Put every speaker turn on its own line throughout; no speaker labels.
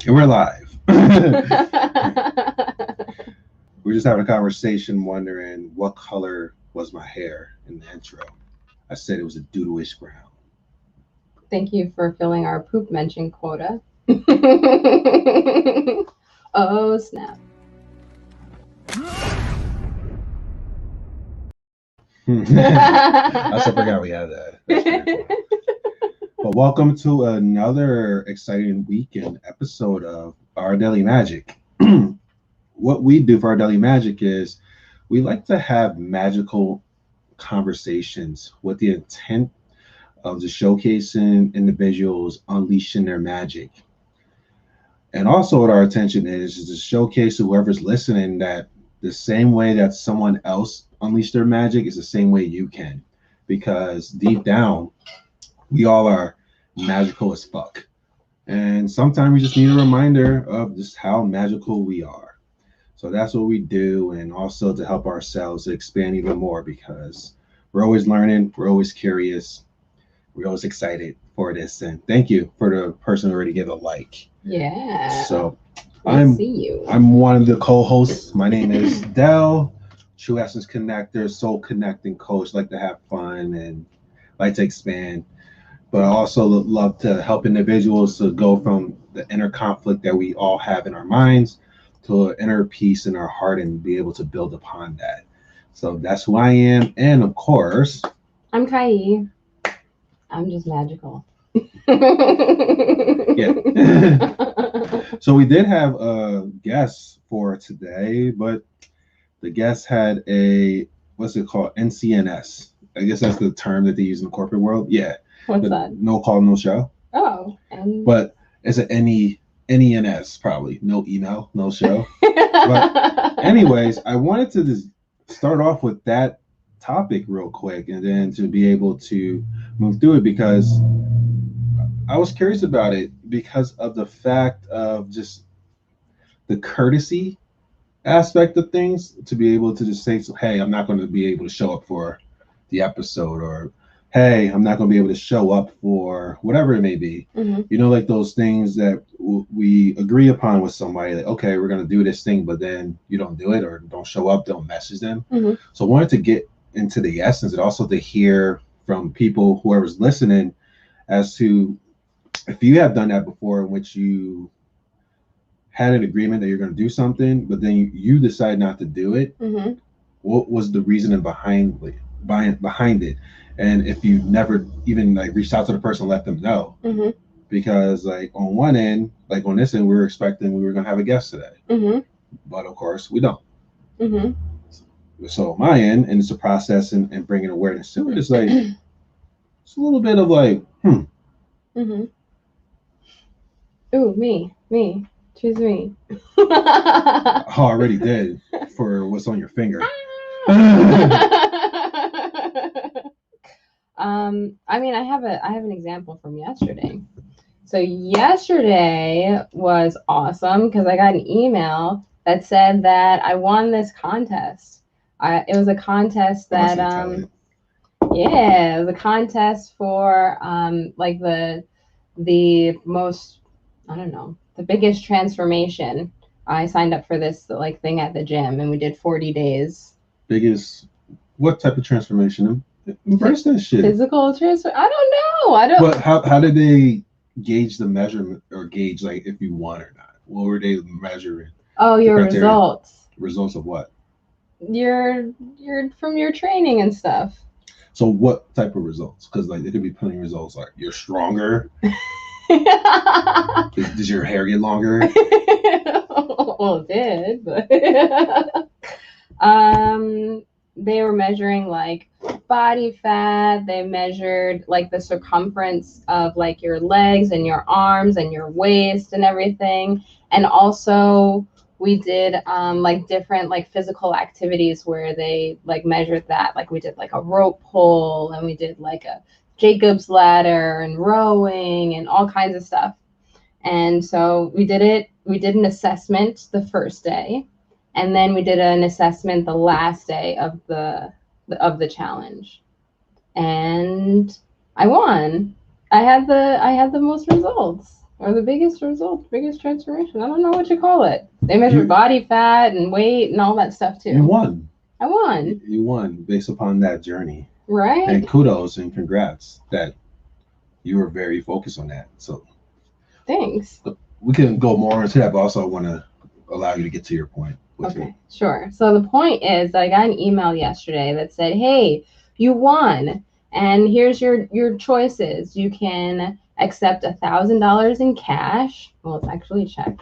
And we're live. We're just having a conversation wondering what color was my hair in the intro. I said it was a doodle-ish brown.
Thank you for filling our poop mention quota. Oh, snap.
I also forgot we had that. That's pretty cool. But welcome to another exciting weekend episode of Our Daily Magic. What we do for Our Daily Magic is we like to have magical conversations with the intent of just showcasing individuals unleashing their magic. And also, what our attention is to showcase whoever's listening that the same way that someone else unleashed their magic is the same way you can. Because deep down, we all are magical as fuck. And sometimes we just need a reminder of just how magical we are. So that's what we do, and also to help ourselves expand even more because we're always learning, we're always curious, we're always excited for this. And thank you for the person who already gave a like.
Yeah.
So
I see you.
I'm one of the co-hosts. My name is Dell, True Essence Connector, Soul Connecting Coach. Like to have fun and like to expand, but I also love to help individuals to go from the inner conflict that we all have in our minds to an inner peace in our heart and be able to build upon that. So that's who I am. And of course,
I'm Kai. I'm just magical.
yeah. So we did have a guest for today, but the guest had a, what's it called? NCNS. I guess that's the term that they use in the corporate world. Yeah.
What's that?
No call, no show.
Oh.
But it's an NENS probably. No email, no show. But anyways, I wanted to just start off with that topic real quick and then to be able to move through it because I was curious about it because of the fact of just the courtesy aspect of things to be able to just say, hey, I'm not going to be able to show up for the episode, or hey, I'm not going to be able to show up for whatever it may be.
Mm-hmm.
You know, like those things that we agree upon with somebody, like, okay, we're going to do this thing, but then you don't do it or don't show up, don't message them.
Mm-hmm.
So I wanted to get into the essence and also to hear from people, whoever's listening, as to if you have done that before in which you had an agreement that you're going to do something, but then you decide not to do it.
Mm-hmm.
What was the reasoning behind it? And if you never even like reached out to the person, let them know.
Mm-hmm.
Because like on one end, like on this end, we were expecting we were going to have a guest today.
Mm-hmm.
But of course we don't.
Mm-hmm.
So my end, and it's a process and bringing awareness to it. It's like, it's a little bit of like,
Mm-hmm. Ooh, me. Choose me.
I already did for what's on your finger.
I mean, I have an example from yesterday. So yesterday was awesome because I got an email that said that I won this contest. It was a contest that yeah, it was a contest for like the most, I don't know, the biggest transformation. I signed up for this like thing at the gym and we did 40 days.
Biggest, what type of transformation? Embrace that shit.
Physical transfer? I don't know.
But how did they gauge the measurement or gauge like if you won or not? What were they measuring?
Oh, your results.
Results of what?
Your from your training and stuff.
So what type of results? Because like there could be plenty of results like you're stronger. Does your hair get longer?
Well, it did, but they were measuring like body fat. They measured like the circumference of like your legs and your arms and your waist and everything. And also we did like different like physical activities where they like measured that. Like we did like a rope pull and we did like a Jacob's ladder and rowing and all kinds of stuff. And so we did it. We did an assessment the first day, and then we did an assessment the last day of the challenge. And I won. I had the most results. or the biggest result, biggest transformation. I don't know what you call it. They measure
You-
body fat and weight and all that stuff too.
You won.
I won,
You won based upon that journey.
right?
And kudos and congrats that you were very focused on that. So
Thanks.
we can go more into that, but also I want to allow you to get to your point.
Okay, sure. So the point is that I got an email yesterday that said, "Hey, you won, and here's your choices. You can accept $1,000 in cash. Well, it's actually a check,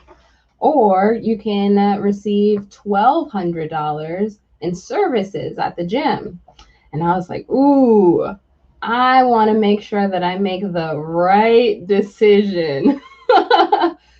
or you can receive $1,200 in services at the gym." And I was like, "Ooh, I want to make sure that I make the right decision."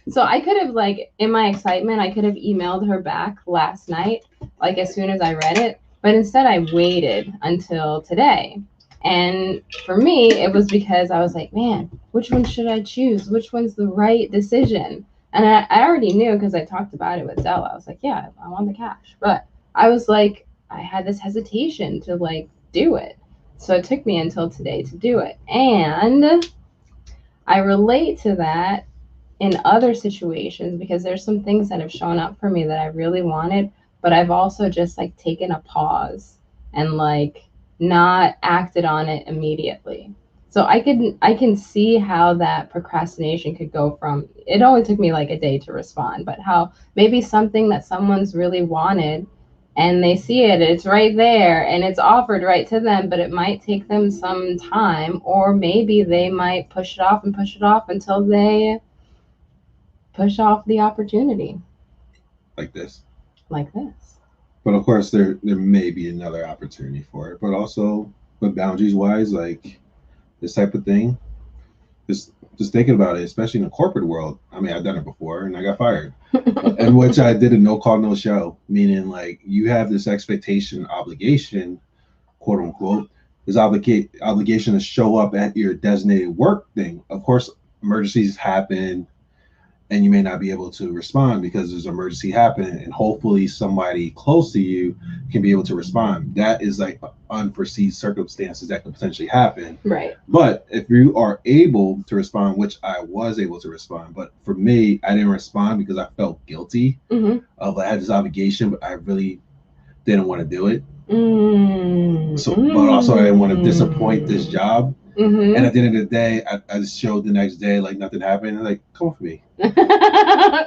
So I could have, like, in my excitement, I could have emailed her back last night, like as soon as I read it. But instead, I waited until today. And for me, it was because I was like, man, which one should I choose? Which one's the right decision? And I already knew because I talked about it with Zella. I was like, yeah, I want the cash. But I was like, I had this hesitation to like do it. So it took me until today to do it. And I relate to that in other situations because there's some things that have shown up for me that I really wanted, but I've also just like taken a pause and like not acted on it immediately. So I can see how that procrastination could go from it only took me like a day to respond, but how maybe something that someone's really wanted and they see it, it's right there and it's offered right to them, but it might take them some time, or maybe they might push it off until they push off the opportunity
Like this.
like this.
But of course, there may be another opportunity for it. But also, but boundaries wise, like this type of thing, just thinking about it, especially in the corporate world. I mean, I've done it before, and I got fired, and which I did a no call, no show, meaning like you have this expectation, obligation, quote unquote, this obligation to show up at your designated work thing. Of course, emergencies happen and you may not be able to respond because there's an emergency happening, and hopefully somebody close to you can be able to respond. That is like unforeseen circumstances that could potentially happen.
Right.
But if you are able to respond, which I was able to respond, but for me, I didn't respond because I felt guilty of I had this obligation, but I really didn't want to do it. So, but also I didn't want to disappoint this job. And at the end of the day, I just showed the next day like nothing happened. Like, come with me.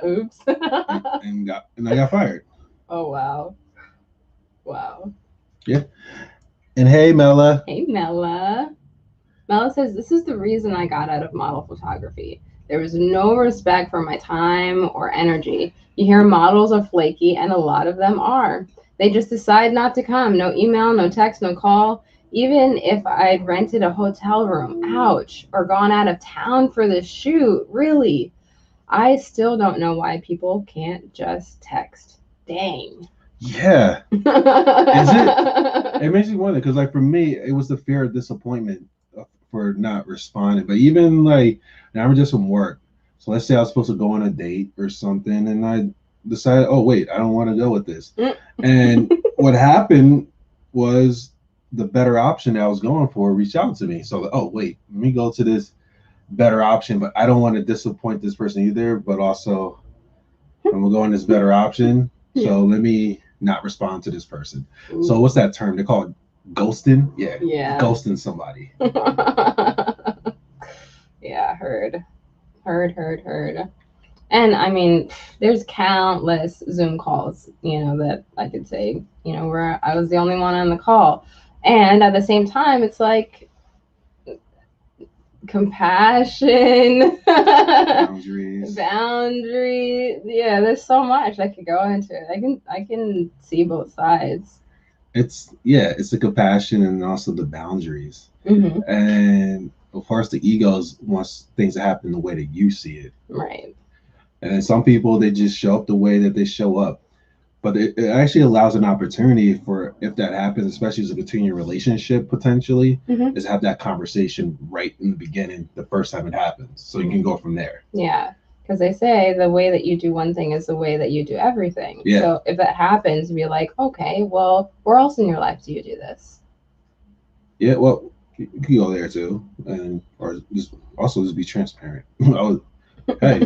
Oops.
and I got fired.
Oh wow. Wow.
Yeah. And hey, Mela.
Hey, Mela. Mela says, "This is the reason I got out of model photography. There was no respect for my time or energy. You hear models are flaky, and a lot of them are. They just decide not to come. No email, no text, no call. Even if I'd rented a hotel room, ouch, or gone out of town for the shoot, really. I still don't know why people can't just text. Dang."
Yeah. Is it? It makes me wonder because, like, for me, it was the fear of disappointment for not responding. But even like, now I'm just from work. So let's say I was supposed to go on a date or something, and I decided, oh wait, I don't want to go with this. And what happened was the better option that I was going for reached out to me. So, oh wait, let me go to this better option, but I don't want to disappoint this person either. But also, I'm gonna go on this better option. So let me not respond to this person. Ooh. So what's that term? They call it ghosting. Yeah. Ghosting somebody.
Yeah, heard. And I mean, there's countless Zoom calls, that I could say, where I was the only one on the call. And at the same time, it's like compassion,
boundaries.
Yeah, there's so much I could go into it. I can see both sides.
It's the compassion and also the boundaries. And of course, the egos wants things to happen the way that you see it.
Right.
And then some people, they just show up the way that they show up. But it actually allows an opportunity for, if that happens, especially as a continuing relationship potentially, is have that conversation right in the beginning, the first time it happens. So you can go from there.
Yeah. Because they say the way that you do one thing is the way that you do everything. Yeah. So if that happens, be like, okay, well, where else in your life do you do this?
Yeah, well, you can go there too. Or just be transparent. Hey,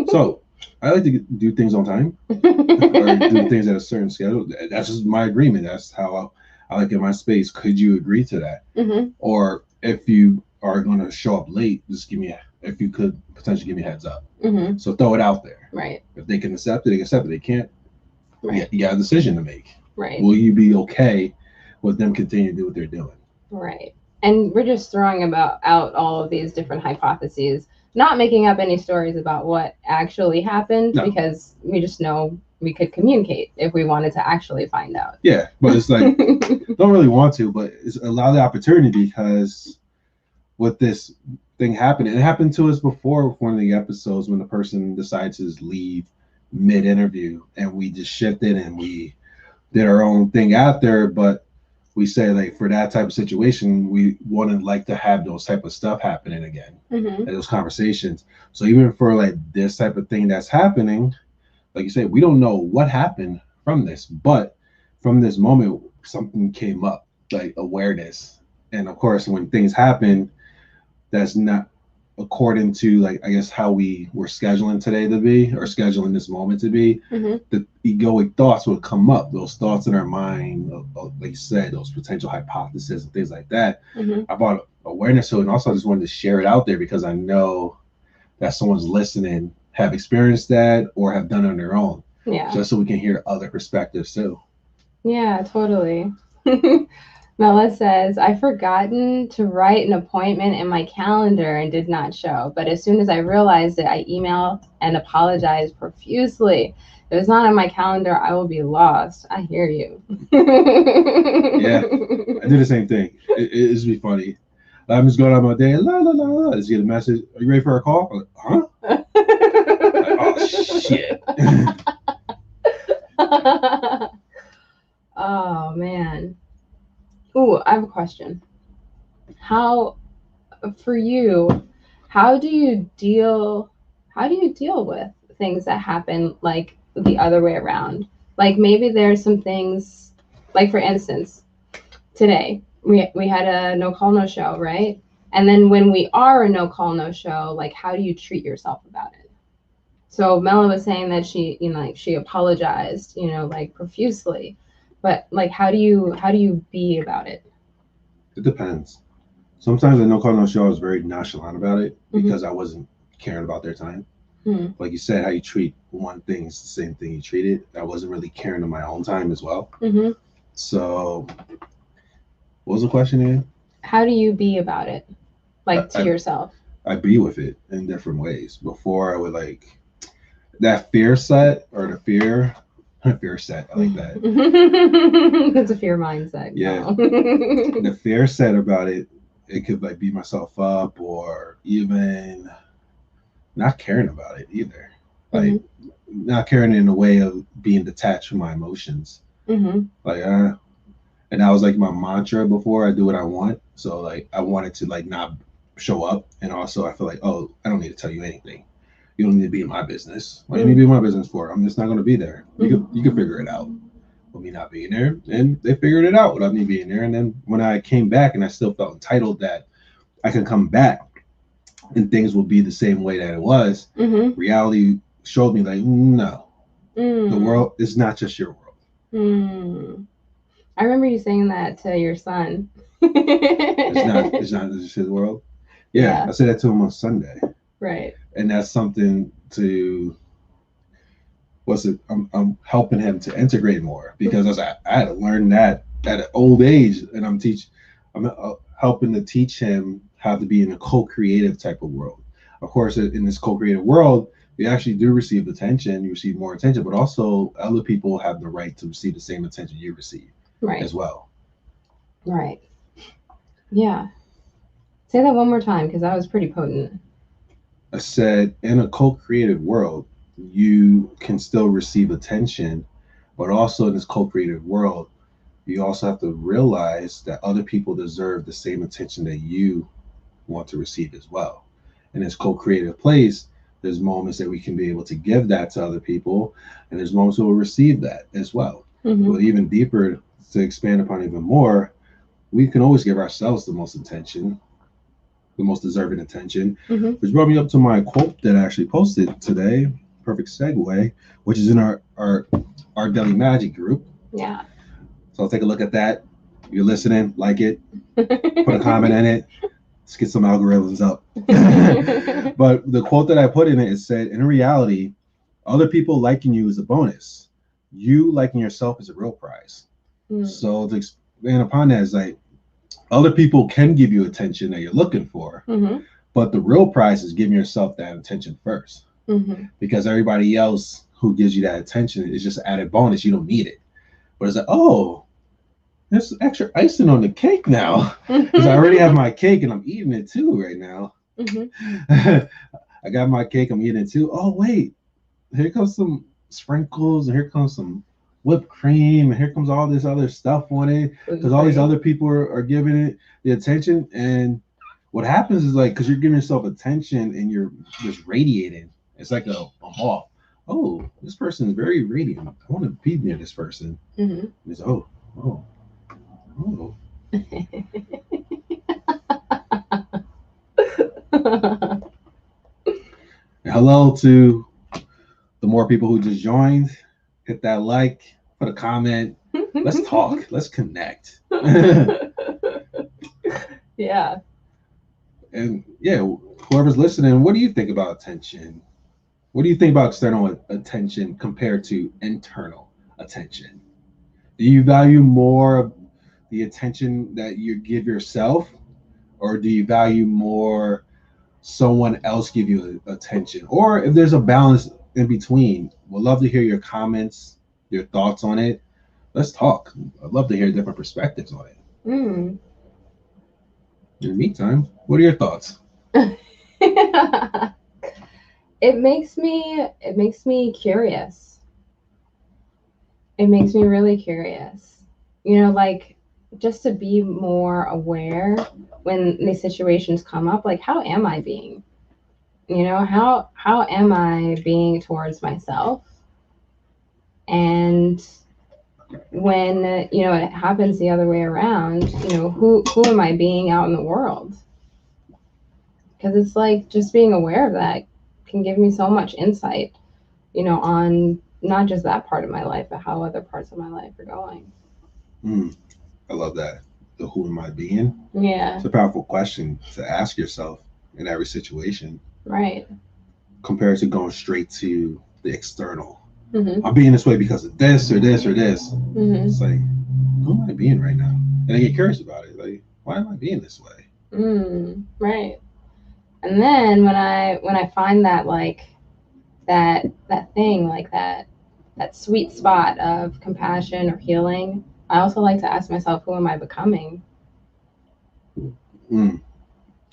so I like to do things on time or do things at a certain schedule. That's just my agreement. That's how I like in my space. Could you agree to that?
Mm-hmm.
Or if you are going to show up late, just if you could potentially give me a heads up.
Mm-hmm.
So throw it out there.
Right.
If they can accept it, they can accept it. They can't.
Right.
You got a decision to make.
Right.
Will you be okay with them continuing to do what they're doing?
Right. And we're just throwing out all of these different hypotheses, not making up any stories about what actually happened,
No.
because we just know we could communicate if we wanted to actually find out.
Yeah, but it's like, don't really want to, but it's allow the opportunity, because with this thing happening, it happened to us before with one of the episodes when the person decides to leave mid-interview, and we just shifted and we did our own thing out there, but we say, like, for that type of situation, we wouldn't like to have those type of stuff happening again,
Mm-hmm.
those conversations. So even for like this type of thing that's happening, like you said, we don't know what happened from this, but from this moment, something came up, like awareness. And of course, when things happen, that's not according to, like, I guess how we were scheduling today to be, or scheduling this moment to be,
Mm-hmm.
the egoic thoughts would come up, those thoughts in our mind, like you said, those potential hypotheses and things like that.
Mm-hmm.
I brought awareness to it, and also I just wanted to share it out there because I know that someone's listening have experienced that or have done it on their own.
Yeah.
Just so we can hear other perspectives too.
Yeah, totally. Mela says, I've forgotten to write an appointment in my calendar and did not show. But as soon as I realized it, I emailed and apologized profusely. If it's not on my calendar, I will be lost. I hear you.
Yeah, I do the same thing. It's be funny. I'm just going on my day, la la la la. Just get a message. Are you ready for a call? I'm like, huh? Like, oh shit.
Oh man. Ooh, I have a question. How, for you, how do you deal with things that happen like the other way around? Like maybe there's some things, like for instance, today we had a no call no show, right? And then when we are a no call no show, like how do you treat yourself about it? So Mela was saying that she, like she apologized, like profusely, but like how do you be about it?
It depends. Sometimes I know call no show, I was very nonchalant about it because I wasn't caring about their time.
Mm-hmm.
Like you said, how you treat one thing is the same thing you treat it. I wasn't really caring of my own time as well.
Mm-hmm.
So what was the question again?
How do you be about it? Like to yourself? I
be with it in different ways. Before I would like that fear set or the fear set. I like that.
It's a fear mindset.
Yeah. The fear set about it, it could like beat myself up or even not caring about it either. Like not caring in a way of being detached from my emotions. Like, and that was like my mantra before. I do what I want. So like I wanted to like not show up. And also I feel like, oh, I don't need to tell you anything. You don't need to be in my business. What do you need to be in my business for? I'm just not going to be there. You can figure it out with me not being there. And they figured it out without me being there. And then when I came back and I still felt entitled that I could come back and things will be the same way that it was, reality showed me like, no, the world is not just your world.
I remember you saying that to your son.
It's not just his world. Yeah, I said that to him on Sunday.
Right.
And that's something to I'm helping him to integrate more because I had to learn that at an old age, and I'm helping to teach him how to be in a co-creative type of world. Of course, in this co-creative world, you actually do receive attention, you receive more attention, but also other people have the right to receive the same attention you receive as well.
Right. Yeah. Say that one more time because that was pretty potent.
I said, in a co-creative world, you can still receive attention, but also in this co-creative world, you also have to realize that other people deserve the same attention that you want to receive as well. In this co-creative place, there's moments that we can be able to give that to other people, and there's moments where we'll receive that as well. But even deeper, to expand upon even more, we can always give ourselves the most attention, the most deserving attention.
Mm-hmm.
Which brought me up to my quote that I actually posted today. Perfect segue, which is in our Daily Magic group.
Yeah.
So I'll take a look at that. You're listening, like it, put a comment in it. Let's get some algorithms up. But the quote that I put in it said, in reality, other people liking you is a bonus. You liking yourself is a real prize.
Mm.
So to expand upon that is like, other people can give you attention that you're looking for,
Mm-hmm.
but the real prize is giving yourself that attention first.
Mm-hmm.
Because everybody else who gives you that attention is just added bonus. You don't need it. But it's like, oh, there's extra icing on the cake now. Because I already have my cake and I'm eating it too right now.
Mm-hmm.
I got my cake, I'm eating it too. Oh, wait, here comes some sprinkles, and here comes some whipped cream, and here comes all this other stuff on it. Because all these other people are giving it the attention. And what happens is like, because you're giving yourself attention and you're just radiating. It's like a moth. Oh, this person is very radiant. I want to be near this person.
Mm-hmm.
It's oh. Hello to the more people who just joined. Hit that like, put a comment. Let's talk. Let's connect.
Yeah.
And yeah, whoever's listening, what do you think about attention? What do you think about external attention compared to internal attention? Do you value more the attention that you give yourself, or do you value more someone else give you attention? Or if there's a balance in between, we'd love to hear your comments, your thoughts on it. Let's talk. I'd love to hear different perspectives on it.
Mm.
In the meantime, what are your thoughts?
It makes me curious. It makes me really curious. You know, like just to be more aware when these situations come up, like how am I being? You know, how am I being towards myself? And when, you know, it happens the other way around, you know, who am I being out in the world? Because it's like just being aware of that can give me so much insight, you know, on not just that part of my life, but how other parts of my life are going.
I love that. The who am I being?
Yeah.
It's a powerful question to ask yourself in every situation.
Right.
Compared to going straight to the external.
Mm-hmm.
I'm being this way because of this or this or this.
Mm-hmm.
It's like, who am I being right now? And I get curious about it. Like, why am I being this way?
Right. And then when I find that like that thing, like that sweet spot of compassion or healing, I also like to ask myself, who am I becoming?
It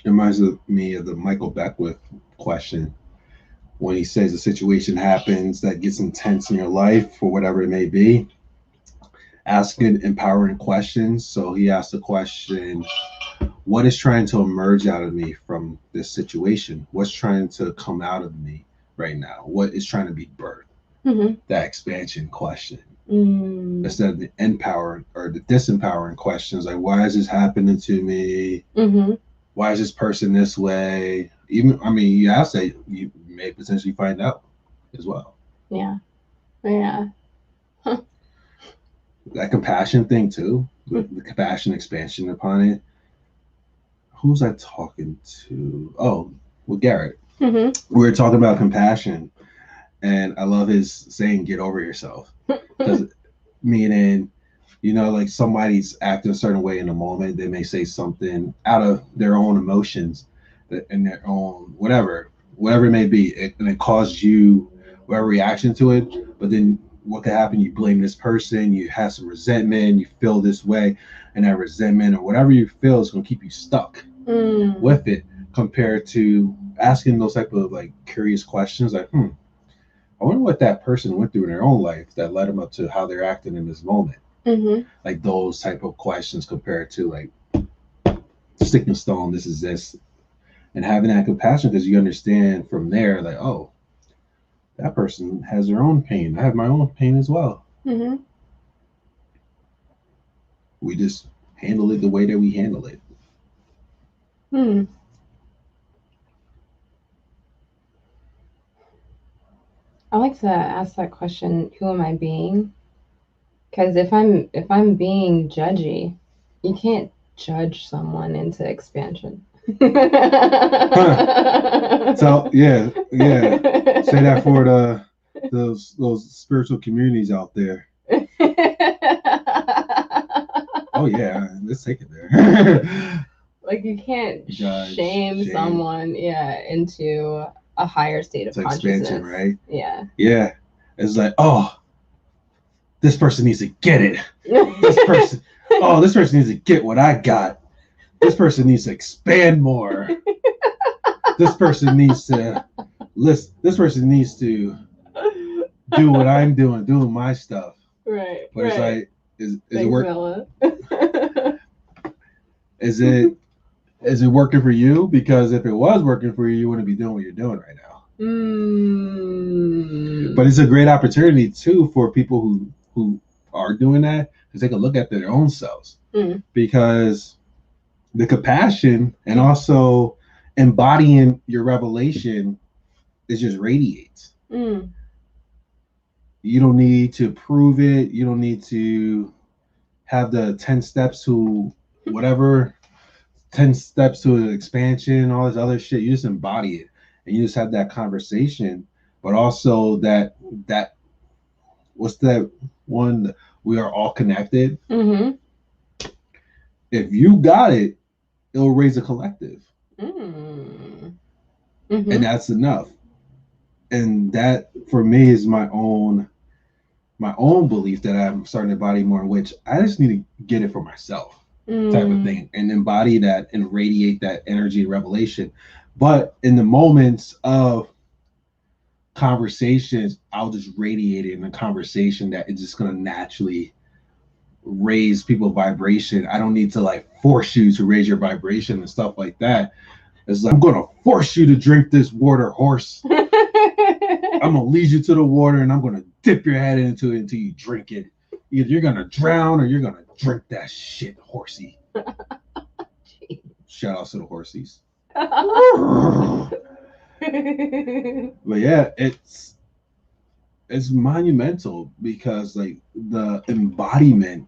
reminds me of the Michael Beckwith question when he says a situation happens that gets intense in your life for whatever it may be. Asking empowering questions. So he asked the question, what is trying to emerge out of me from this situation? What's trying to come out of me right now? What is trying to be birthed?
Mm-hmm.
That expansion question. Instead of the empowering or the disempowering questions, like why is this happening to me?
Mm-hmm.
Why is this person this way? Even, I mean, you ask that, you may potentially find out as well.
Yeah.
That compassion thing too, the compassion expansion upon it. Who's I talking to? Oh, well, Garrett.
Mm-hmm.
We were talking about compassion, and I love his saying, get over yourself. Meaning, you know, like somebody's acting a certain way in a moment, they may say something out of their own emotions and their own whatever it may be, and it caused you whatever reaction to it. But then what could happen? You blame this person, you have some resentment, you feel this way, and that resentment or whatever you feel is going to keep you stuck with it, compared to asking those type of like curious questions like, I wonder what that person went through in their own life that led them up to how they're acting in this moment.
Mm-hmm.
Like those type of questions compared to like sticking stone, this is this, and having that compassion, because you understand from there, like, oh, that person has their own pain. I have my own pain as well.
Mm-hmm.
We just handle it the way that we handle it.
I like to ask that question, who am I being? Because if I'm being judgy, you can't judge someone into expansion.
So yeah, say that for those spiritual communities out there. Oh yeah, let's take it there.
Like you can't
Judge,
shame someone, into a higher state of
it's
consciousness.
expansion, right?
Yeah.
Yeah. It's like, oh, this person needs to get it. This person needs to get what I got. This person needs to expand more. This person needs to listen. This person needs to do what I'm doing my stuff.
Right.
But it's like, is
Thanks,
it work?
Bella.
Is it working for you? Because if it was working for you, you wouldn't be doing what you're doing right now. But it's a great opportunity too for people who are doing that to take a look at their own selves, because the compassion and also embodying your revelation is just radiates. You don't need to prove it. You don't need to have the 10 steps to whatever, 10 steps to expansion, all this other shit. You just embody it and you just have that conversation. But also that what's that one? We are all connected. If you got it, it'll raise a collective. And that's enough. And that for me is my own belief that I'm starting to embody more, in which I just need to get it for myself, type of thing, and embody that and radiate that energy and revelation. But in the moments of conversations, I'll just radiate it in a conversation that is just going to naturally raise people's vibration. I don't need to like force you to raise your vibration and stuff like that. It's like, I'm going to force you to drink this water, horse. I'm going to lead you to the water and I'm going to dip your head into it until you drink it. Either you're going to drown or you're going to drink that shit, horsey. Shout out to the horsies. But yeah, it's monumental because like the embodiment,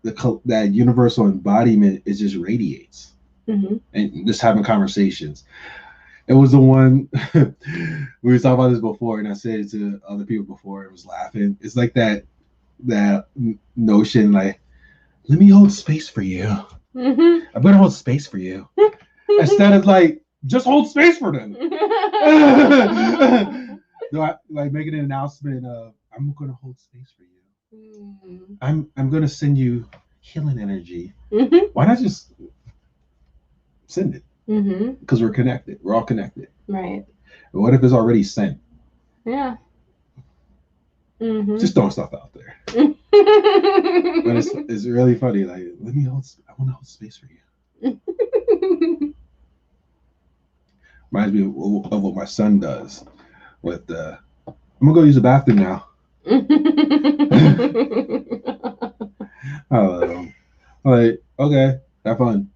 that universal embodiment, it just radiates. And just having conversations. It was the one we were talking about this before, and I said it to other people before. It was laughing. It's like that notion, like, let me hold space for you. I'm gonna hold space for you. Instead of like, just hold space for them. No, like making an announcement of, I'm gonna hold space for you. I'm gonna send you healing energy. Why not just send it? Because we're connected. We're all connected.
Right.
But what if it's already sent?
Yeah.
Just throwing stuff out there. But it's really funny. Like, I want to hold space for you. Reminds me of what my son does with I'm gonna go use the bathroom now. I'm like, okay, have fun.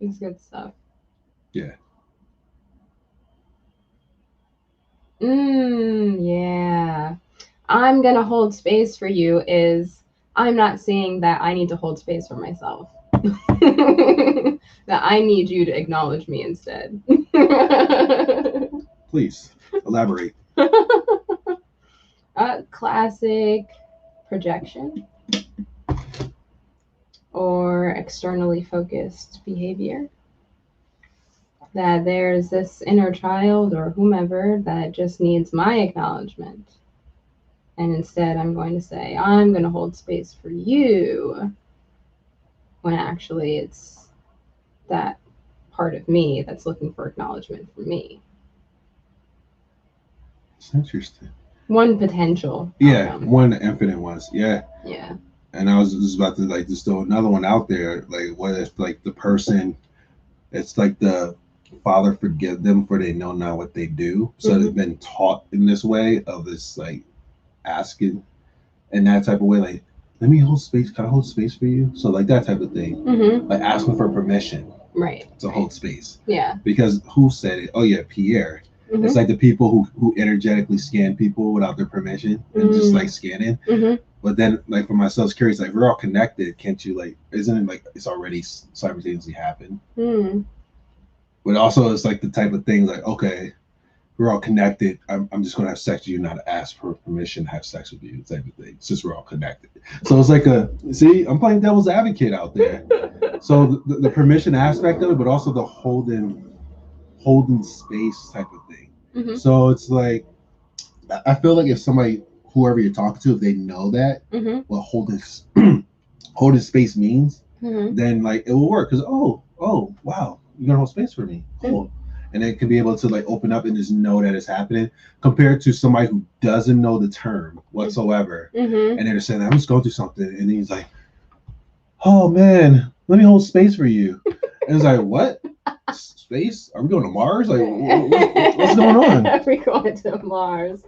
It's good stuff.
Yeah.
Yeah. I'm gonna hold space for you is, I'm not saying that I need to hold space for myself. That I need you to acknowledge me instead.
Please elaborate.
Classic projection or externally focused behavior. That there's this inner child or whomever that just needs my acknowledgement. And instead I'm going to say, I'm going to hold space for you, when actually it's that part of me that's looking for acknowledgement from me.
It's interesting.
One potential.
Yeah,
outcome.
one infinite ones. Yeah.
Yeah.
And I was just about to like just throw another one out there. Like, what if like the person, it's like the Father forgive them for they know not what they do. So they've been taught in this way of this like asking in that type of way, like, let me hold space. Can I hold space for you? So like that type of thing. Like asking for permission.
Right.
to hold space.
Yeah.
Because who said it? Oh yeah, Pierre.
Mm-hmm.
It's like the people who energetically scan people without their permission and just like scanning.
Mm-hmm.
But then, like for myself, it's curious. Like we're all connected. Can't you like? Isn't it like it's already simultaneously happened?
Mm.
But also, it's like the type of thing like, okay, we're all connected. I'm just gonna have sex with you, not ask for permission to have sex with you, type of thing. It's just we're all connected. So it's like I'm playing devil's advocate out there. So the permission aspect of it, but also the holding space type of thing.
Mm-hmm.
So it's like I feel like if somebody, whoever you're talking to, if they know that what holding space means, then like it will work. Because oh wow, you're gonna hold space for me, cool. And it can be able to like open up and just know that it's happening, compared to somebody who doesn't know the term whatsoever, and they're saying, I'm just going through something, and he's like, oh man, let me hold space for you. And it's like, what? Space? Are we going to Mars? Like, what's going on?
Are we going to Mars?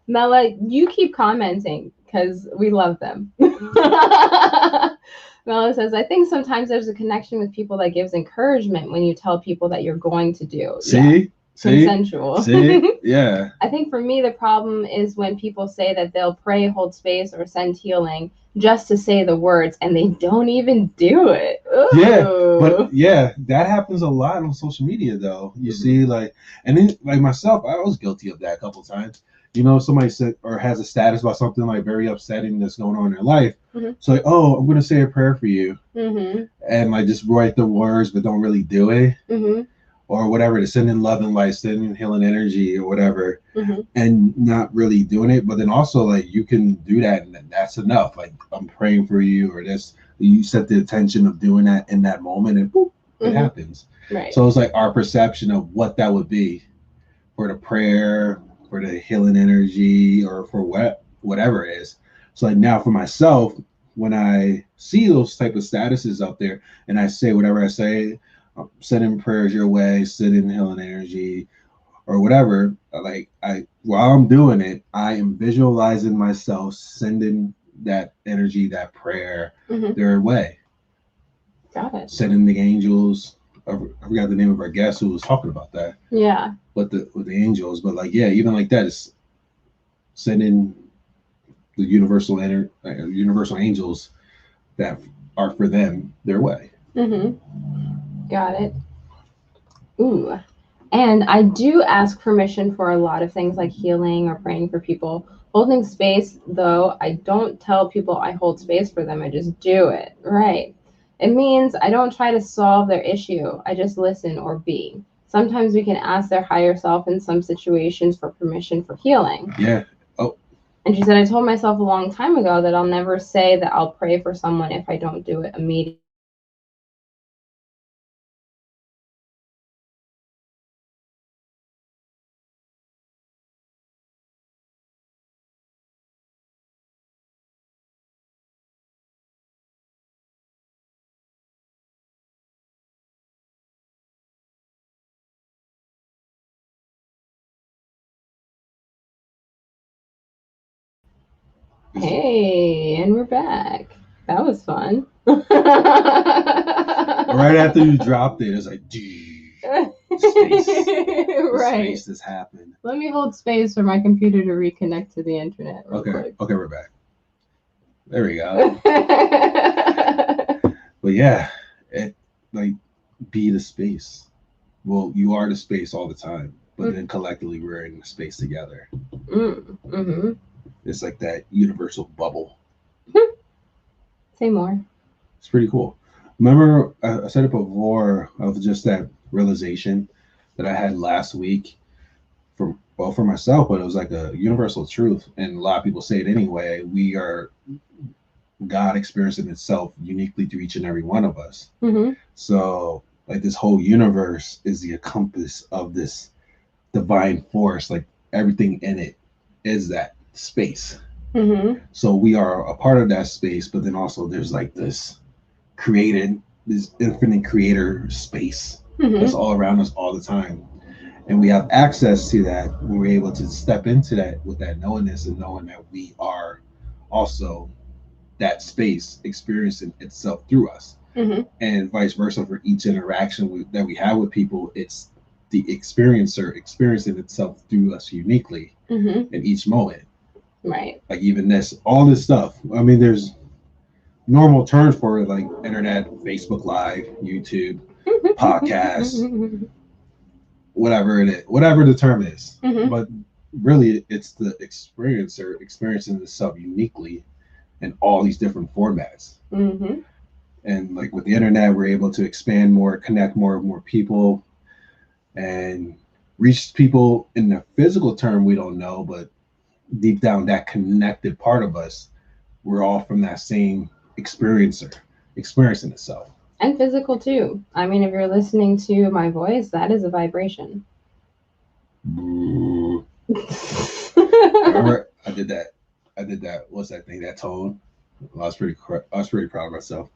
Mela, you keep commenting because we love them. Mela says, I think sometimes there's a connection with people that gives encouragement when you tell people that you're going to do.
See?
Consensual.
See? Yeah.
I think for me, the problem is when people say that they'll pray, hold space, or send healing just to say the words, and they don't even do it. Ooh.
Yeah, but yeah, that happens a lot on social media, though. You see, like, and then like myself, I was guilty of that a couple of times. You know, somebody said or has a status about something like very upsetting that's going on in their life. So like, oh, I'm gonna say a prayer for you, and like just write the words, but don't really do it. Or whatever, to send in love and light, send in healing energy or whatever, and not really doing it. But then also like you can do that and that's enough. Like I'm praying for you, or this, you set the intention of doing that in that moment, and boop, it happens.
Right.
So it's like our perception of what that would be for the prayer, for the healing energy, or for whatever it is. So like now for myself, when I see those type of statuses out there and I say whatever I say, sending prayers your way, sending healing energy, or whatever. Like while I'm doing it, I am visualizing myself sending that energy, that prayer, their way.
Got it.
Sending the angels. I forgot the name of our guest who was talking about that.
Yeah.
With the angels, but like yeah, even like that is sending the universal angels that are for them their way.
Got it. Ooh. And I do ask permission for a lot of things like healing or praying for people. Holding space, though, I don't tell people I hold space for them. I just do it. Right. It means I don't try to solve their issue. I just listen or be. Sometimes we can ask their higher self in some situations for permission for healing.
Yeah. Oh.
And she said, I told myself a long time ago that I'll never say that I'll pray for someone if I don't do it immediately. Hey, and we're back. That was fun.
Right after you dropped it, it's like, space.
Right.
Space has happened.
Let me hold space for my computer to reconnect to the internet.
Okay, we're back. There we go. But yeah, it like be the space. Well, you are the space all the time, but then collectively we're in the space together. It's like that universal bubble.
Say more.
It's pretty cool. Remember, I said it before of just that realization that I had last week for myself, but it was like a universal truth. And a lot of people say it anyway. We are God experiencing itself uniquely through each and every one of us. So like this whole universe is the compass of this divine force. Like everything in it is that space. So we are a part of that space, but then also there's like this infinite creator space that's all around us all the time, and we have access to that when we're able to step into that with that knowingness and knowing that we are also that space experiencing itself through us. and vice versa for each interaction that we have with people. It's the experiencer experiencing itself through us uniquely in each moment.
Right.
Like even all this stuff. I mean, there's normal terms for it, like internet, Facebook Live, YouTube, podcasts, whatever it is, whatever the term is. But really, it's the experiencer experiencing itself uniquely in all these different formats. And like with the internet, we're able to expand more, connect more and more people, and reach people in the physical term we don't know, but deep down, that connected part of us, we're all from that same experiencer, experiencing itself.
And physical too. I mean, if you're listening to my voice, that is a vibration.
Remember, I did that. What's that thing? That tone. I was pretty proud of myself.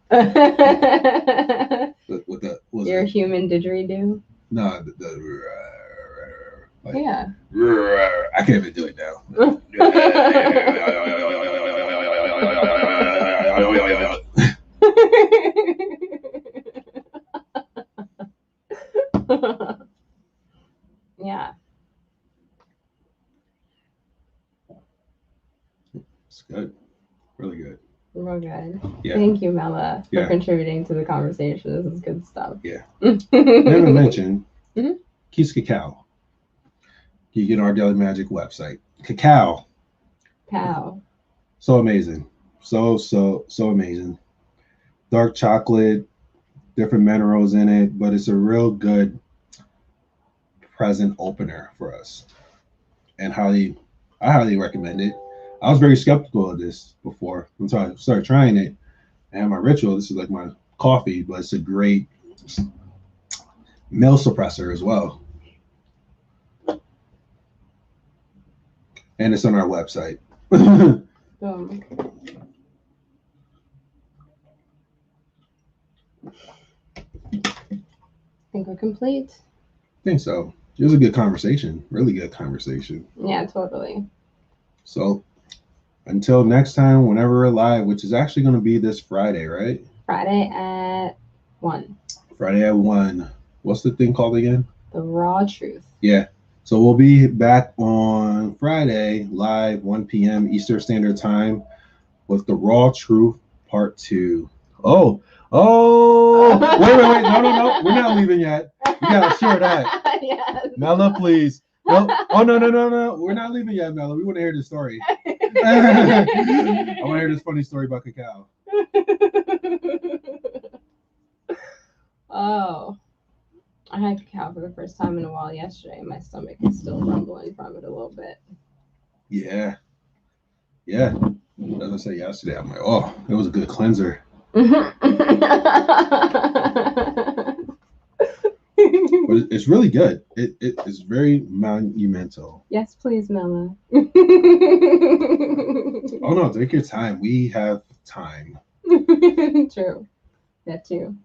With
your human didgeridoo?
No,
yeah.
I can't even do it now.
Yeah.
It's good. Really good.
Real good.
Yeah.
Thank you, Mela, for contributing to the conversation. This is good stuff.
Yeah. Never mentioned Keys Cacao. You get our Daily Magic website. Cacao.
Cow.
So amazing. So amazing. Dark chocolate, different minerals in it, but it's a real good present opener for us. And I highly recommend it. I was very skeptical of this before until I started trying it. And my ritual, this is like my coffee, but it's a great meal suppressor as well. And it's on our website.
Think we're complete?
I think so. It was a good conversation. Really good conversation.
Yeah, totally.
So until next time, whenever we're live, which is actually going to be this Friday, right?
Friday at 1.
Friday at 1. What's the thing called again?
The Raw Truth.
Yeah. So we'll be back on Friday, live, 1 p.m. Eastern Standard Time with the Raw Truth Part 2. Oh, wait. No. We're not leaving yet. We got to share that.
Yes.
Mela, please. No. Oh, no. We're not leaving yet, Mela. We want to hear the story. I want to hear this funny story about cacao.
Oh. I had cacao for the first time in a while yesterday, and my stomach is still rumbling from it a little bit.
Yeah. As I said yesterday, I'm like, oh, it was a good cleanser. But it's really good. It's very monumental.
Yes, please, Mela.
Oh no, take your time. We have time.
True. That too.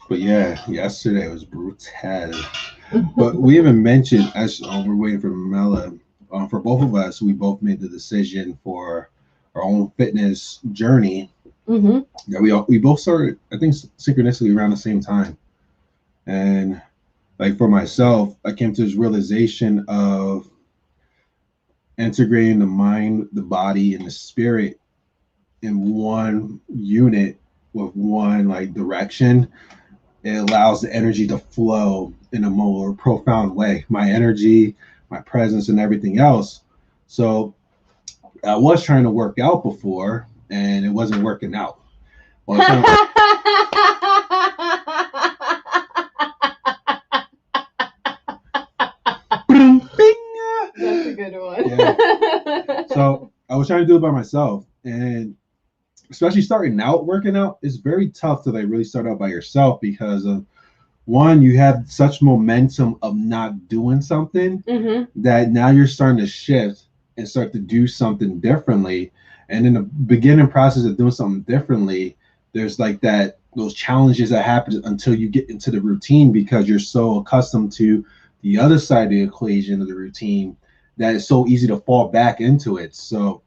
But yeah, yesterday was brutal. But we even mentioned, as we're waiting for Mela, for both of us, we both made the decision for our own fitness journey. That we both started, I think, synchronistically around the same time. And like for myself, I came to this realization of integrating the mind, the body, and the spirit in one unit with one like direction. It allows the energy to flow in a more profound way. My energy, my presence, and everything else. So I was trying to work out before, and it wasn't working out. Well,
That's a good one.
Yeah. So I was trying to do it by myself, and especially starting out working out, it's very tough to like really start out by yourself because of one, you have such momentum of not doing something that now you're starting to shift and start to do something differently. And in the beginning process of doing something differently, there's like those challenges that happen until you get into the routine because you're so accustomed to the other side of the equation of the routine that it's so easy to fall back into it. So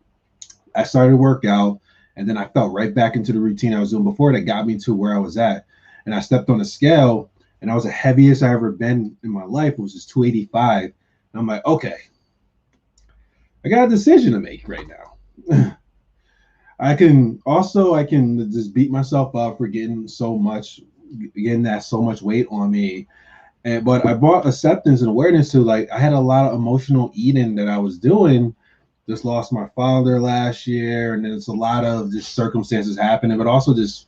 I started to work out, And then I fell right back into the routine I was doing before that got me to where I was at. And I stepped on the scale, and I was the heaviest I ever been in my life. It was just 285. And I'm like, okay, I got a decision to make right now. I can just beat myself up for getting that so much weight on me. But I brought acceptance and awareness to, like, I had a lot of emotional eating that I was doing. Just lost my father last year, and there's a lot of just circumstances happening, but also just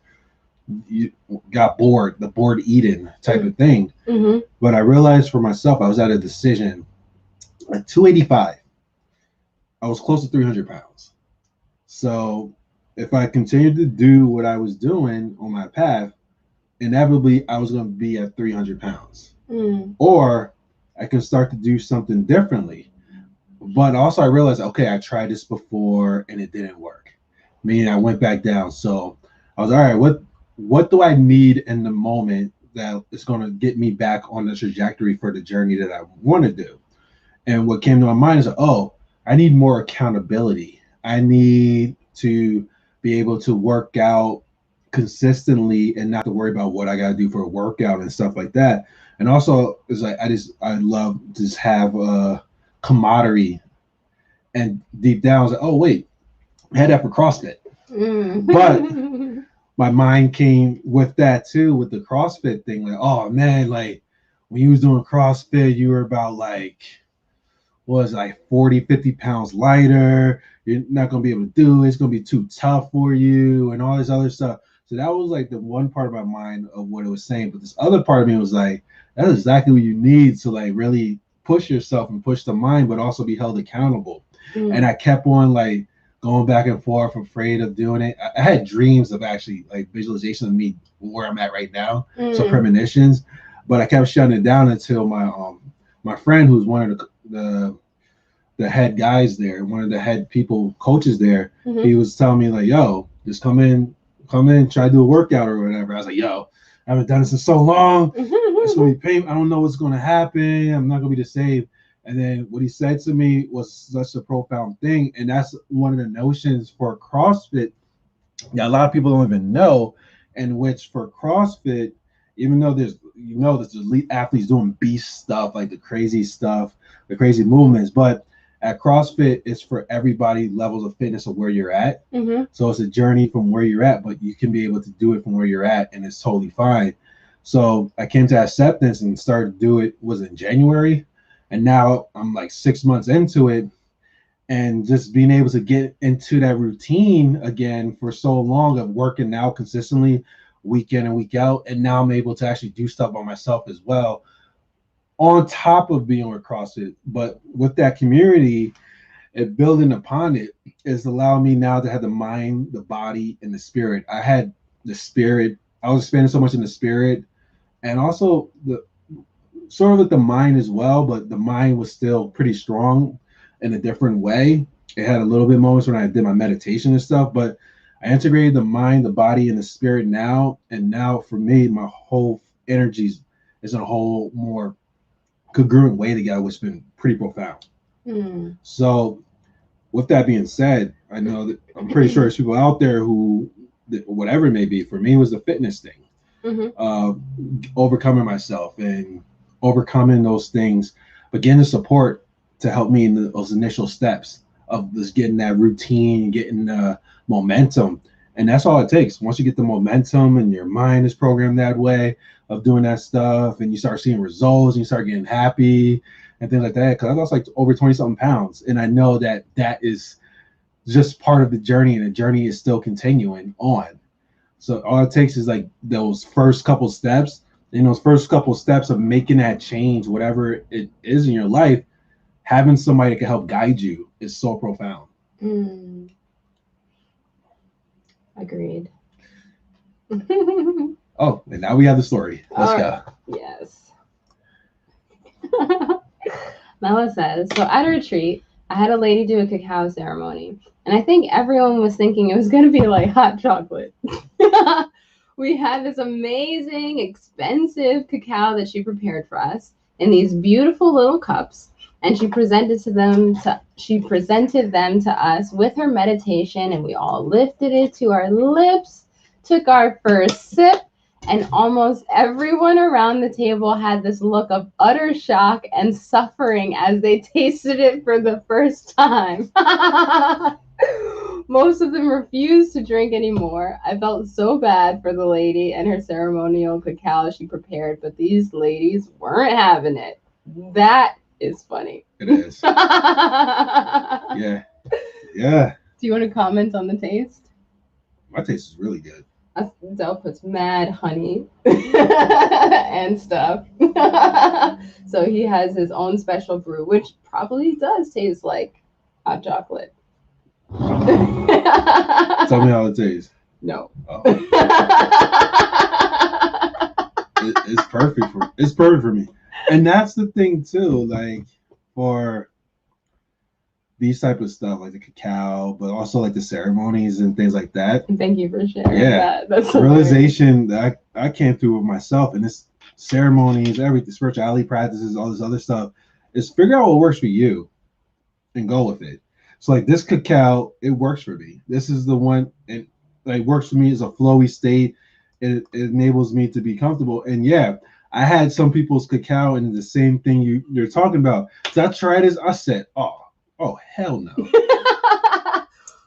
you got bored, the bored eating type of thing.
Mm-hmm.
But I realized for myself, I was at a decision. At 285, I was close to 300 pounds. So if I continued to do what I was doing on my path, inevitably I was going to be at 300 pounds. Or I can start to do something differently. But also I realized, okay, I tried this before and it didn't work. Meaning I went back down. So I was, all right, what do I need in the moment that is going to get me back on the trajectory for the journey that I want to do? And what came to my mind is, oh, I need more accountability. I need to be able to work out consistently and not to worry about what I got to do for a workout and stuff like that. And also, it's like I love to just have a camaraderie. And deep down, I was like, oh wait, I had that for CrossFit. But my mind came with that too, with the CrossFit thing. Like, oh man, like when you was doing CrossFit, you were about like, was like 40, 50 pounds lighter. You're not going to be able to do it. It's going to be too tough for you and all this other stuff. So that was like the one part of my mind of what it was saying. But this other part of me was like, that's exactly what you need to like really push yourself and push the mind, but also be held accountable. And I kept on like going back and forth, afraid of doing it. I had dreams of actually like visualization of me where I'm at right now. So premonitions, but I kept shutting it down until my friend, who's one of the head guys there, one of the head coaches there, he was telling me like, yo, just come in, try to do a workout or whatever. I was like, yo, I haven't done this in so long. It's gonna be painful. I don't know what's gonna happen. I'm not gonna be the same. And then what he said to me was such a profound thing. And that's one of the notions for CrossFit that a lot of people don't even know, in which for CrossFit, even though there's elite athletes doing beast stuff, like the crazy stuff, the crazy movements, but at CrossFit, it's for everybody levels of fitness of where you're at. So it's a journey from where you're at, but you can be able to do it from where you're at, and it's totally fine. So I came to acceptance and started to do it, was in January. And now I'm like 6 months into it, and just being able to get into that routine again for so long of working out consistently week in and week out. And now I'm able to actually do stuff by myself as well, on top of being with CrossFit. But with that community and building upon it is allowing me now to have the mind, the body, and the spirit. I had the spirit. I was spending so much in the spirit, and also the sort of with the mind as well, but the mind was still pretty strong in a different way. It had a little bit moments when I did my meditation and stuff, but I integrated the mind, the body, and the spirit now. And now for me, my whole energy is in a whole more congruent way together, which has been pretty profound. So with that being said, I know that I'm pretty sure there's people out there who, whatever it may be, for me it was the fitness thing, overcoming myself and overcoming those things, but getting the support to help me in those initial steps of just getting that routine, getting the momentum. And that's all it takes. Once you get the momentum and your mind is programmed that way of doing that stuff, and you start seeing results and you start getting happy and things like that. Because I lost like over 20 something pounds, and I know that that is just part of the journey, and the journey is still continuing on. So all it takes is like those first couple steps. In those first couple steps of making that change, whatever it is in your life, having somebody that can help guide you is so profound.
Agreed.
Oh, and now we have the story. Let's go.
Yes. Mela says, so at a retreat, I had a lady do a cacao ceremony, and I think everyone was thinking it was going to be like hot chocolate. We had this amazing, expensive cacao that she prepared for us in these beautiful little cups. and she presented them to us with her meditation, and we all lifted it to our lips, took our first sip, and almost everyone around the table had this look of utter shock and suffering as they tasted it for the first time. Most of them refused to drink anymore. I felt so bad for the lady and her ceremonial cacao she prepared, but these ladies weren't having it. That is funny.
It is. Yeah. Yeah.
Do you want to comment on the taste?
My taste is really good.
Del puts mad honey and stuff. So he has his own special brew, which probably does taste like hot chocolate.
Tell me how it tastes.
No.
Oh. It's perfect for me. And that's the thing too, like for these type of stuff, like the cacao, but also like the ceremonies and things like that.
Thank you for sharing that. That's
the realization that I came through with myself, and this ceremonies, everything, spirituality practices, all this other stuff, is figure out what works for you and go with it. So like this cacao, it works for me. This is the one, and like works for me as a flowy state. It enables me to be comfortable. And yeah, I had some people's cacao and the same thing you're talking about. So I tried this. I said, oh hell no.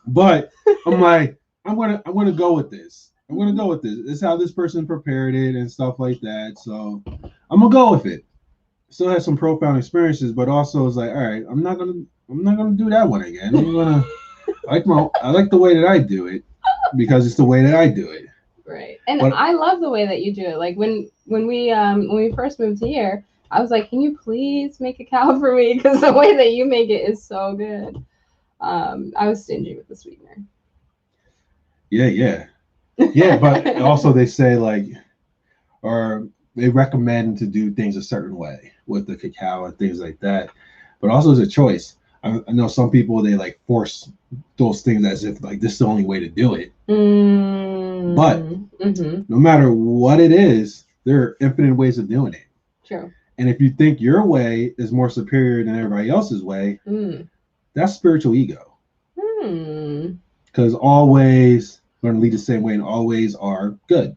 But I'm like, I'm gonna go with this. I'm gonna go with this. It's how this person prepared it and stuff like that. So I'm gonna go with it. Still had some profound experiences, but also it's like, all right, I'm not gonna do that one again. I like the way that I do it because it's the way that I do it.
Right. And I love the way that you do it. Like when we first moved here, I was like, can you please make a cacao for me? Because the way that you make it is so good. I was stingy with the sweetener.
Yeah. But also they say like, or they recommend to do things a certain way with the cacao and things like that. But also it's a choice. I know some people, they like force those things as if like this is the only way to do it. But no matter what it is, there are infinite ways of doing it.
True.
And if you think your way is more superior than everybody else's way, that's spiritual ego. Because all ways are going to lead the same way, and all ways are good.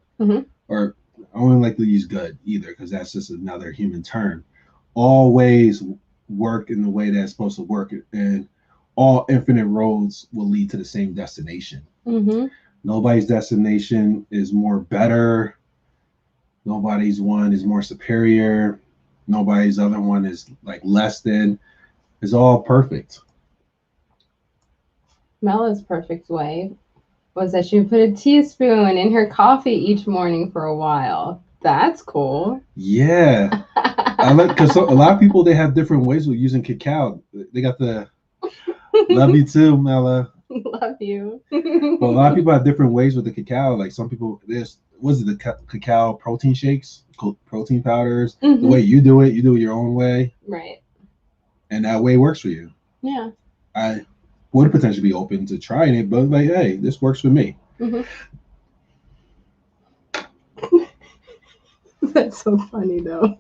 Or I don't like to use good either, because that's just another human term. All ways work in the way that's supposed to work, and all infinite roads will lead to the same destination. Nobody's destination is more better. Nobody's one is more superior. Nobody's other one is like less than. It's all perfect.
Mella's perfect way was that she would put a teaspoon in her coffee each morning for a while. That's cool.
Yeah. I like, because a lot of people, they have different ways of using cacao. They got the love you too, Mella.
Love you.
But a lot of people have different ways with the cacao. Like some people, the cacao protein shakes, protein powders. The way you do it your own way.
Right.
And that way works for you.
Yeah.
I would potentially be open to trying it, but like, hey, this works for me.
That's so funny though.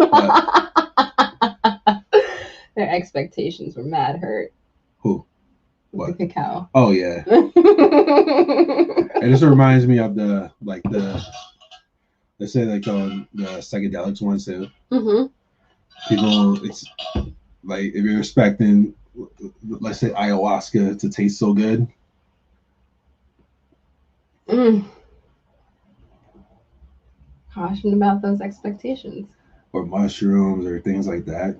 Their expectations were mad hurt.
Who? What?
The cacao.
Oh yeah. And this reminds me of the let's say like the psychedelics ones too. People, it's like if you're expecting, let's say ayahuasca to taste so good.
Caution about those expectations.
Or mushrooms or things like that.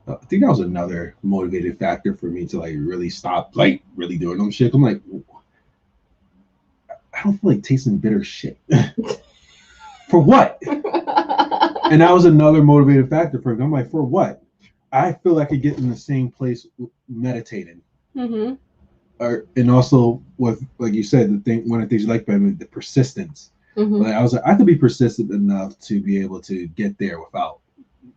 I think that was another motivated factor for me to like really stop like really doing them shit. I'm like, I don't feel like tasting bitter shit. For what? And that was another motivated factor for me. I'm like, for what? I feel like I could get in the same place meditating. And also with, like you said, one of the things you like about it, the persistence. Like I was like, I could be persistent enough to be able to get there without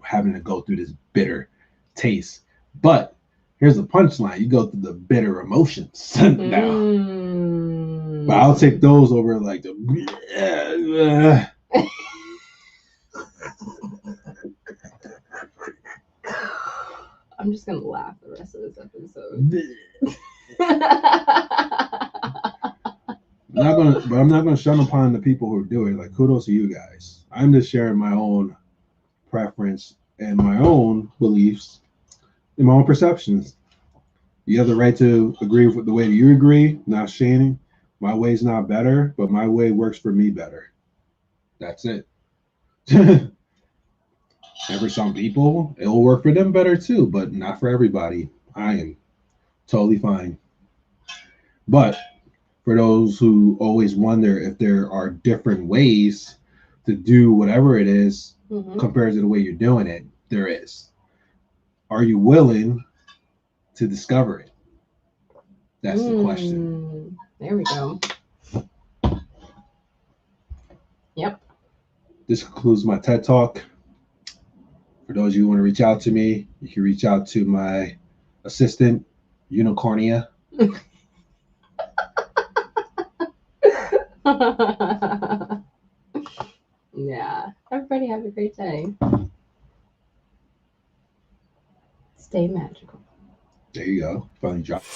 having to go through this bitter taste. But here's the punchline: you go through the bitter emotions now. But I'll take those over like the
I'm just gonna laugh the rest of this episode.
I'm not gonna shun upon the people who do it. Like, kudos to you guys. I'm just sharing my own preference and my own beliefs and my own perceptions. You have the right to agree with the way that you agree, not shaming. My way's not better, but my way works for me better. That's it. And for some people, it'll work for them better too, but not for everybody. I am totally fine. But for those who always wonder if there are different ways to do whatever it is compared to the way you're doing it, there is. Are you willing to discover it? That's the question.
There we go. Yep.
This concludes my TED Talk. For those of you who want to reach out to me, you can reach out to my assistant, Unicornia.
Yeah. Everybody have a great day. Stay magical.
There you go. Finally dropped.